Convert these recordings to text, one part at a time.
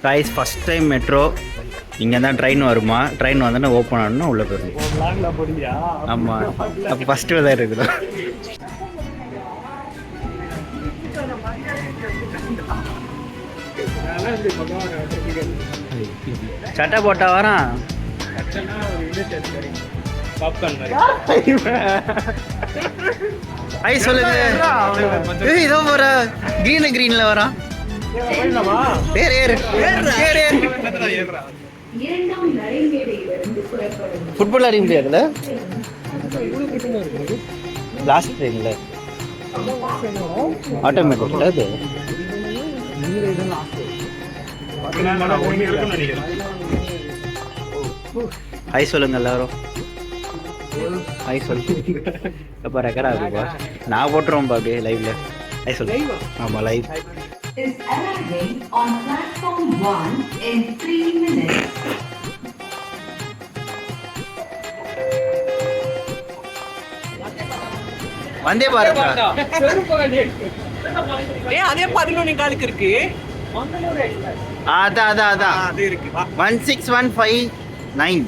Guys first time metro இங்கே தான் train வருமா, ட்ரெயின் வந்தோடனே ஓப்பன் ஆகணும்னா உள்ளே போயிடும். ஆமாம், அப்போ ஃபஸ்ட்டு தான் இருக்குது. சட்டை போட்டா வரான். ஐ சொல்லுங்க. இதோ போற கிரீன்ல வரான். ஃபுட்பால் அறிய முடியாதுல்ல லாஸ்ட் ட்ரெயின்ல ஆட்டோமேட்டிக்ல அது. ஹாய் சொல்லுங்க எல்லாரும். ஹாய் சொல்லு. அப்போ ரெக்கார்ட் ஆகுதுப்பா. நான் போட்டுருவோம்ப்பா அப்படியே லைவ்ல. ஹாய் சொல்லு. ஆமாம் live. Is arriving on platform 1 in 3 minutes. Vande Bharat. அதே 11 காலுக்கு இருக்கு. அதான் அது இருக்கு. 16159.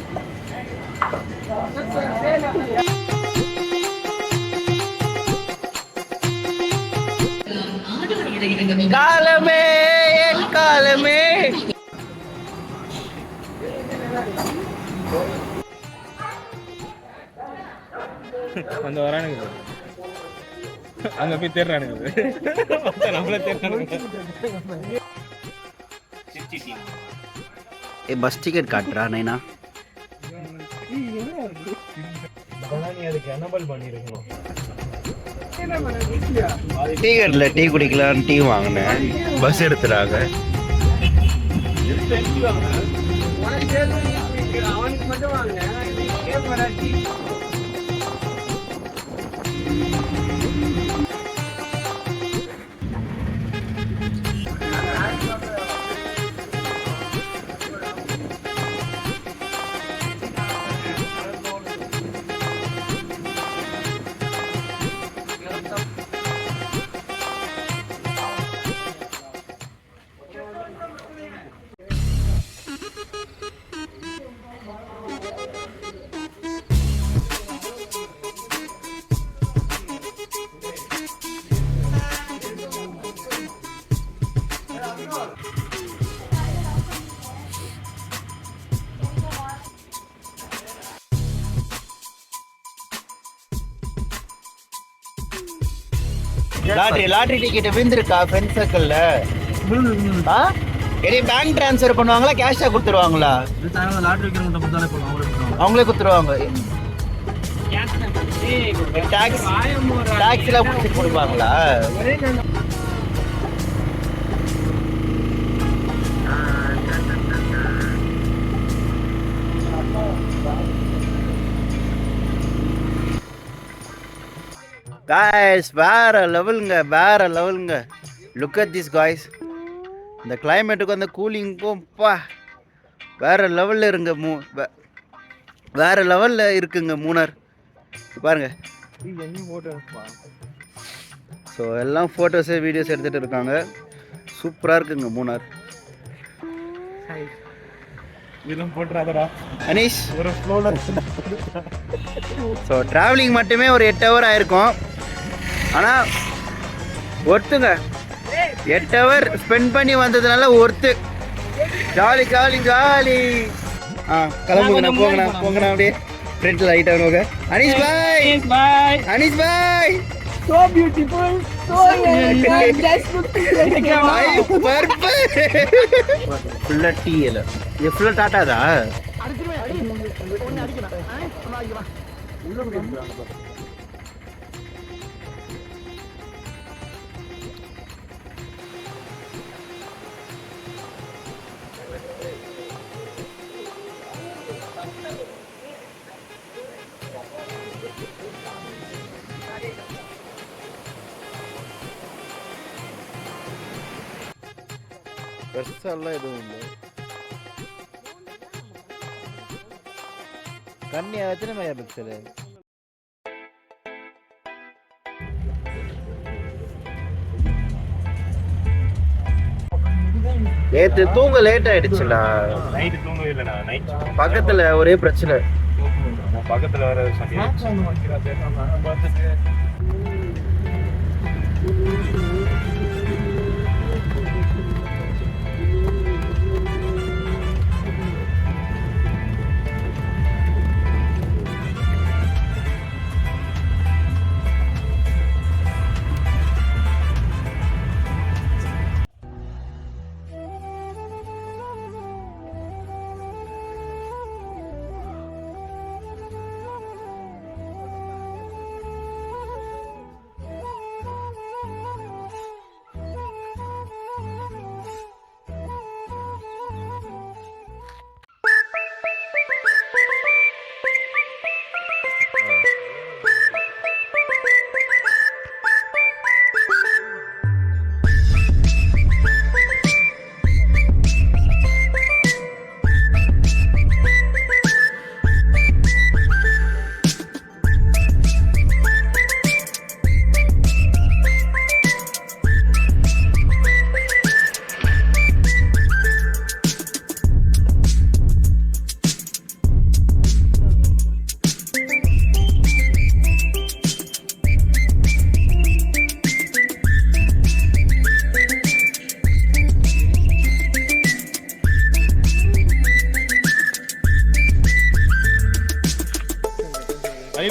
காலமே என் காலமே. வந்து வரானுங்க, அங்க போய் தேடுறானுங்க, நம்மள தேடுறானுங்க. பஸ் டிக்கெட் காட்டுறா நைனா. டீ கடையில் டீ குடிக்கலான்னு டீ வாங்கினேன். பஸ் எடுத்துறாங்க. லாட்ரி டிக்கெட் விழுந்திருக்கா ஃப்ரெண்ட் சர்க்கிள்ல? பேங்க் ட்ரான்ஸ்ஃபர் பண்ணுவாங்களா, கேஷா கொடுத்துருவாங்களா? அவங்களே கொடுத்துருவாங்க. டாக்ஸில பிடிச்சி கொடுப்பாங்களா? காய்ஸ் வேற லெவலுங்க. Look at this guys. இந்த கிளைமேட்டுக்கு அந்த கூலிங்க்கும் வேற லெவலில் இருங்க. வேற லெவலில் இருக்குங்க மூணார். பாருங்க. ஸோ எல்லாம் ஃபோட்டோஸு வீடியோஸ் எடுத்துகிட்டு இருக்காங்க. சூப்பராக இருக்குங்க மூணார். அனீஷ் ஸோ ட்ராவலிங் மட்டுமே ஒரு 8 ஹவர் ஆயிருக்கும். ஆனால் ஒர்த்துங்க. 8 ஹவர் ஸ்பெண்ட் பண்ணி வந்ததுனால ஒர்த்து. ஜாலி. கிளம்புங்கண்ணா, போங்கண்ணா அப்படியே ஃப்ரெண்ட்ல லைட்டாக போங்க. அனீஷ் பாய். So beautiful, so just ஃபுல்லா டீ இல்ல, இது ஃபுல்லா டாட்டாதா? பெருசாலாம் எதுவும் இல்லை. கண்ணி எத்தனை மெகா பிக்சல்? நேற்று தூங்க லேட் ஆயிடுச்சுடா. நைட்டு தூங்கவே இல்லைண்ணா. நைட் பக்கத்துல ஒரே பிரச்சனை. பக்கத்துல வர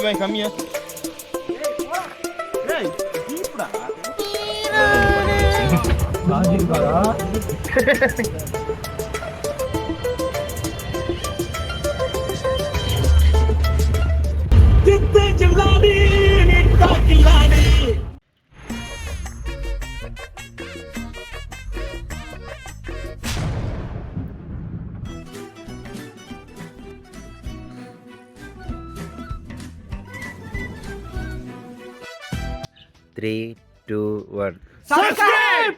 भाई कमिया Three, two, one. Subscribe!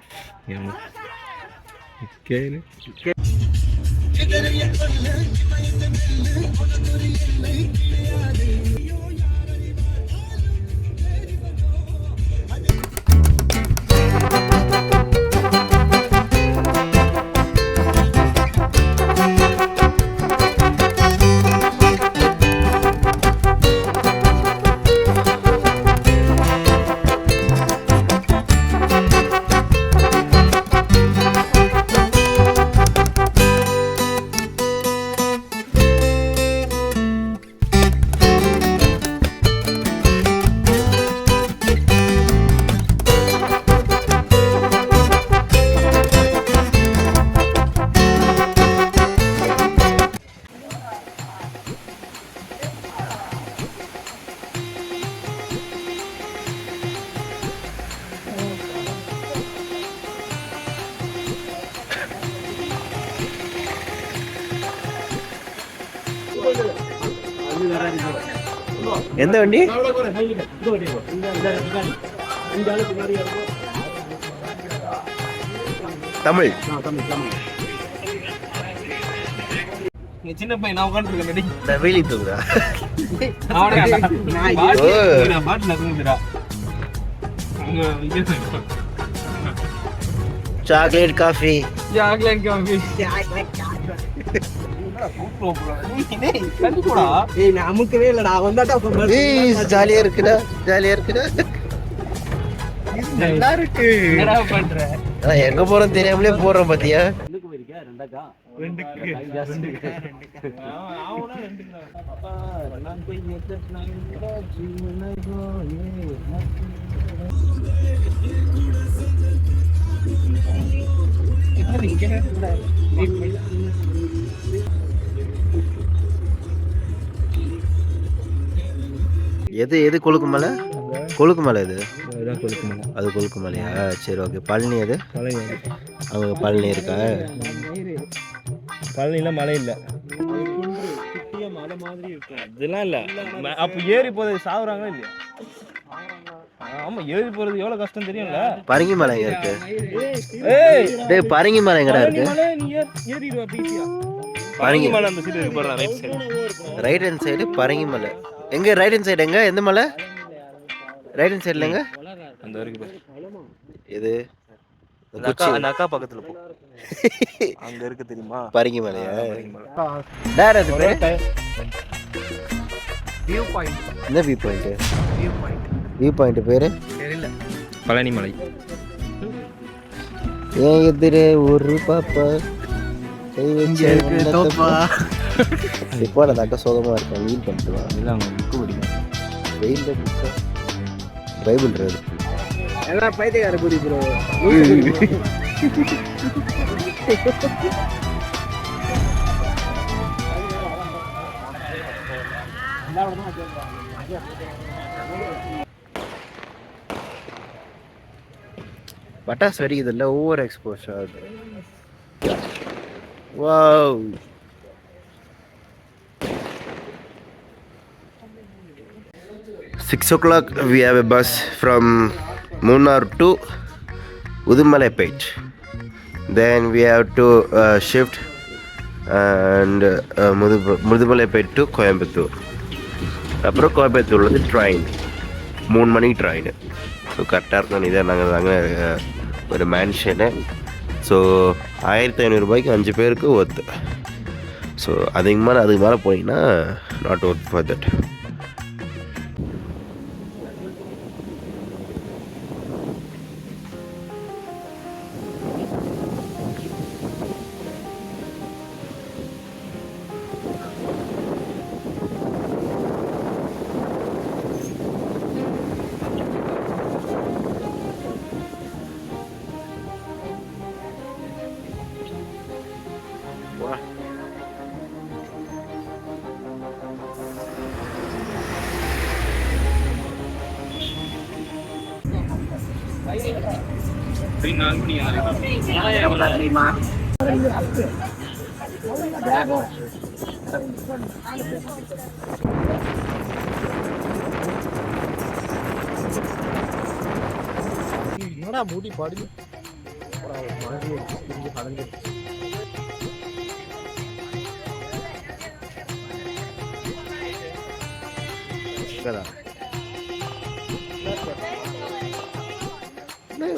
எந்த வண்டி? தமிழ். சின்ன பையன் நான் உட்காந்துருக்கேன். இந்த வீலி தூக்குதா? Chocolate coffee. Chocolate coffee. நமக்கவே இல்லடா வந்தாட்டா ஜாலியா இருக்குடா, ஜாலியா இருக்குடா. நல்லா இருக்கு. என்ன பண்ற? எங்க போறோம் தெரியாமலே போறோம் பாத்தியா? எது எது கொழுக்கு மலை? கொழுக்கு மலை இது. அது கொழுக்கு மலையா? சரி ஓகே. பழனி அது? அவங்க பழனி இருக்கா? பழனில மலை இல்லை, இதெல்லாம் இல்லை. அப்போ ஏறி போறது சாவுறாங்களா இல்லையா? ஆமா, ஏறி போறது எவ்வளவு கஷ்டம் தெரியும்ல. பரங்கி மலை எங்க இருக்கு? டேய் பரங்கி மலை எங்கடா இருக்கு? பரங்கி மலை அந்த சைடு இருக்கு, right side. Right hand side Parangi Malai. எங்க ரைட் ஹேண்ட் சைடு எங்க? எந்த மலை? ரைட் ஹேண்ட் சைடுல எங்க? அந்த வரைக்கும் இது அந்த அக்கா பக்கத்துல போ. அங்க இருக்கு தெரியுமா? பரிங்கி மலையா? பரிங்கி மலை. வேற அது பேரு? View point. என்ன view point? View point. View point பேரு? தெரியல. பழனி மலை. ஏன் எதிரே ஒரு பாப்பா கை வச்சு இப்போ அந்த அக்கா சோகமா இருக்கேன். வீல் பண்ணிட்டுவான். இல்லை அவங்க புக்கு படிக்கும். வெயிலில் புக்கா பைபிள் ரேடு. எல்லாம் பைத்தியக்கார புடி ப்ரோ. பட்டாசு வெடிக்குதுல்ல, ஓவர் எக்ஸ்போஸ் ஆகுது. Wow, Six o'clock we have a bus from Munnar to Udumalaippet. Then we have to shift and Mudumalaippet to Coimbatore. அப்புறம் கோயம்புத்தூர்லேருந்து ட்ரெயின் 3 மணிக்கு ட்ரெயின். ஸோ கரெக்டாக இருக்கணும். இதான் நாங்கள் ஒரு மேன்ஷனு. ஸோ 1500 ரூபாய்க்கு 5 பேருக்கு ஒர்த்து. ஸோ அதுக்கு மேலே போனீங்கன்னா நாட் ஒர்த் ஃபார் தட். என்னடா மூடி பாடி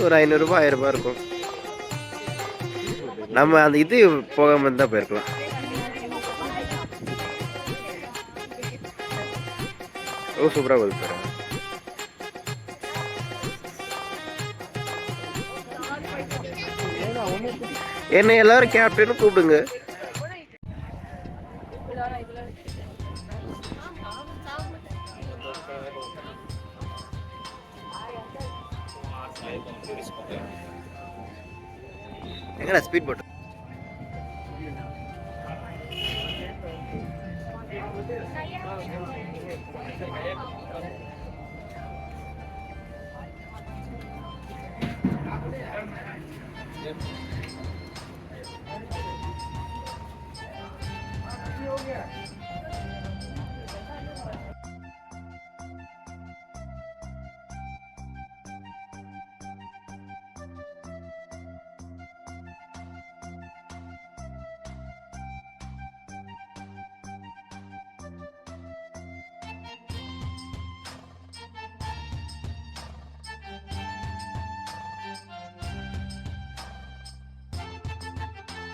ஒரு 500 ரூபாய் 1000 ரூபாய் இருக்கும். நம்ம அந்த இது போகாம இருந்தா போயிருக்கலாம். ஓ சூப்பரா போகுது சார். என்ன எல்லாரும் கேப்டன்னு கூப்பிடுங்க. எங்கடா ஸ்பீட் போட்?